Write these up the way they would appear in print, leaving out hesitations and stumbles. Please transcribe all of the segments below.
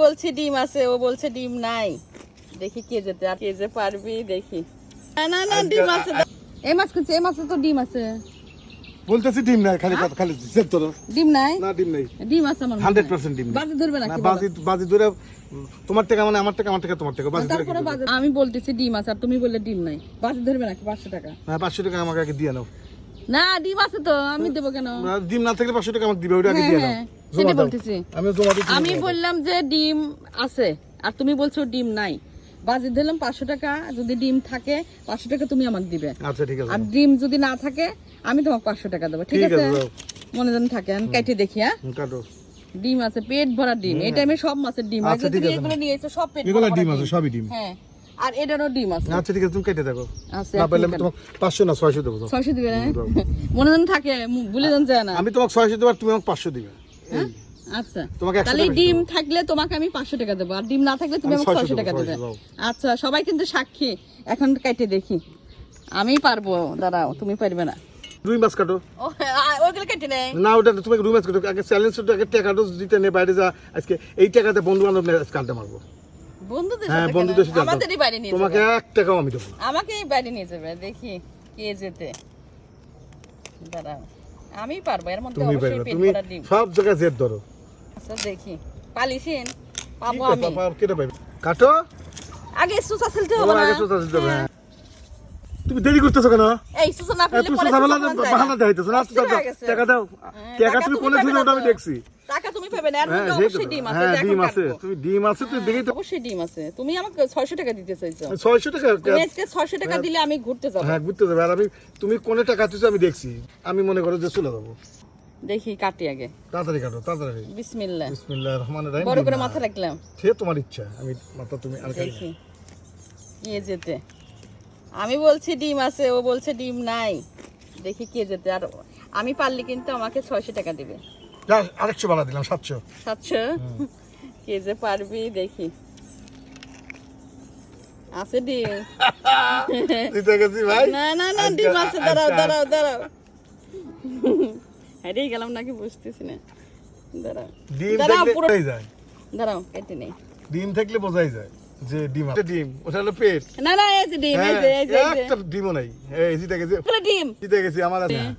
বলছি ডিম আছে, ও বলছে ডিম নাই। দেখি কে যেতে আর কে যে পারবি দেখি। না না না ডিম আছে। এই মাছ কিনছে, এই মাছে তো ডিম আছে। বলতেছি ডিম নাই, খালি কথা খালি সেট তোর। ডিম নাই? না ডিম নাই। ডিম আছে আমার 100% ডিম। বাজি ধরবে নাকি? না বাজি ধরে তোমার টাকা মানে আমার টাকা, আমার টাকা তোমার টাকা, বাজি ধরে। তারপরে বাজি আমি বলতেছি ডিম আছে আর তুমি বললে ডিম নাই। বাজি ধরবে নাকি 500 টাকা? না 500 টাকা আমাকে আগে দিয়ে নাও। না ডিম আছে তো, আমি দেব কেন? ডিম না থাকলে 500 টাকা আমাকে দিবে, ওটা আগে দিয়ে নাও। সেটা বলতেছি। আমি জমা দিতে। আমি বললাম যে ডিম আছে আর তুমি বলছো ডিম নাই। বাজি দিলাম 500 টাকা, যদি ডিম থাকে 500 টাকা তুমি আমাকে দিবে। আচ্ছা ঠিক আছে। আর ডিম যদি না থাকে আমি তোমাকে 500 টাকা দেবো, ঠিক আছে? মনে যেন থাকে। আমি কেটে দেখি। হ্যাঁ কাটো। ডিম আছে, পেট ভরা ডিম। এই টাইমে সব মাছের ডিম হয়। আচ্ছা, ঠিক আছে। এগুলো নিয়ে এসে সব পেট এগুলো ভরা ডিম আছে, সবই ডিম। হ্যাঁ আর এটারও ডিম আছে। আচ্ছা ঠিক আছে, তুমি কেটে দেখো। আছে না পাইলে তোমাকে 500 না 600 দেবো। 600 দিবে না? মনে যেন থাকে, ভুলে যেন যায় না। আমি তোমাকে 600 দেব আর তুমি আমাকে 500 দিবে। আচ্ছা তোমাকে 100 তাহলে টাকা ডিম থাকলে তোমাকে আমি 500 টাকা দেবো আর ডিম না থাকলে তুমি আমাকে 600 টাকা দেবে। আচ্ছা সবাই কিন্তু সাক্ষী। এখন কেটে দেখি। আমি পারবো, দাঁড়াও, তুমি পারবে না। রুই মাছ কাটো। ওইগুলো কেটে নেই না ওটা তুমি রুই মাছ কাটো। আগে চ্যালেঞ্জটা আগে টাকাটা দিতে নে, বাইরে যা। আজকে এই টাকাতে বন্ধু বান্ধব কাটতে মারবো। বন্ধুদের হ্যাঁ সাথে? বন্ধুদের সাথে আমাদেরই বাইরে নিয়ে যাবে। তোমাকে 1 টাকাও আমি দেবো না। আমাকেই বাইরে নিয়ে যাবে, দেখি কে যেতে। দাঁড়াও, আমি পারবো। এর মধ্যে তুমি অবশ্যই পারবে, পেট তুমি ভরা ডিম। সব জায়গায় জেদ ধরো। আচ্ছা দেখি পালিশিন পাবো কি আমি। পাপা কেটে পাইবে? কাটো। আগে সুসা ফেলতে হবে তোমার না? আগে তো দিতে হবে। তুমি দেরি করতেছো কেন? এই সুসা না ফেললে তুমি পরে সুসা সুসা ফেলা ফেলতে বাহানা দেখাইতেছো না? টাকা দাও। টাকা তুমি কোনে খুঁজে ওটা আমি দেখছি। টাকা তুমি পাবে না। এর হ্যাঁ মধ্যে অবশ্যই ডিম আছে। হ্যাঁ দেখো ডিম আছে। কাটবো। তুমি ডিম আছে তুই দেখি তো। অবশ্যই ডিম আছে। তুমি আমাকে 600 টাকা দিতে চাইছো। 600 টাকা। তুমি আজকে 600 টাকা দিলে আমি ঘুরতে যাব। হ্যাঁ ঘুরতে যাবে। আর আমি তুমি কোনে টাকা দিছো আমি দেখছি। আমি মনে করো যে চলে যাবো। দেখি কাটি আগে। তাড়াতাড়ি কাটো, তাড়াতাড়ি। বিসমিল্লাহ। বিসমিল্লাহির রহমানির রহিম। বড় করে মাথা রাখলাম। সে তোমার ইচ্ছা। আমি মাথা তুমি আর খাই। দেখি কে যেতে। আমি বলছি ডিম আছে, ও বলছে ডিম নাই। দেখি কে যেতে। আর আমি পারলে কিন্তু আমাকে 600 টাকা দিবে। যা আরেকশো বাড়া দিলাম 700। 700? কে যে পারবি দেখি। আছে ডিম? দিতে গেছি ভাই। না না না ডিম আছে। দাঁড়াও দাঁড়াও দাঁড়াও। হারিয়ে গেলাম নাকি বুঝতেছি না। দাঁড়াও ডিম দাঁড়াও থাকলে পুরো বোঝাই যায়। দাঁড়াও কেটে নেই। ডিম থাকলে বোঝাই যায় যে ডিম আছে। ডিম ওটা হলো পেট। না না এই যে ডিম, এই যে এই যে এই যে। একটা ডিমও নাই। এই জিতে গেছি। এগুলো ডিম। জিতে গেছি আমার আছে। হ্যাঁ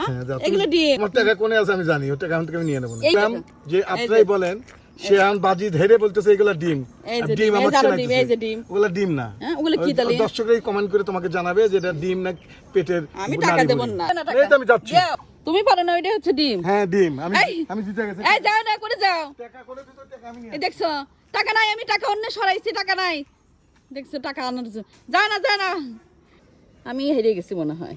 হ্যাঁ, যাও। এগুলো ডিম। আমার টাকা কোনে আছে আমি জানি। ওটা আমি থেকে নিয়ে নেব না। এই টাকা। যে আপনারাই বলেন সে এখন বাজি ধরে বলতেছে এগুলা ডিম। এই আর যে ডিম ডিম, আমার এই যে আরো চেনা ডিম, এই যে ডিম। ওগুলা ডিম না। হ্যাঁ ওগুলো কি তাহলে? দর্শকরাই কমেন্ট করে তোমাকে জানাবে যে এটা ডিম না পেটের। আমি টাকা দেব না। এই তো আমি যাচ্ছি। যাও। তুমি পারো না, ওইটা হচ্ছে ডিম। হ্যাঁ ডিম। আমি এই। আমি জিতে গেছি। এই যাও না করে যাও। টাকা করে দিতে টাকা আমি নিয়ে। এই দেখছো টাকা নাই, আমি টাকা অন্য সরাইছি, টাকা নাই। দেখছো টাকা আনার জন্য। যায় না যায় না। আমি হেরে গেছি মনে হয়।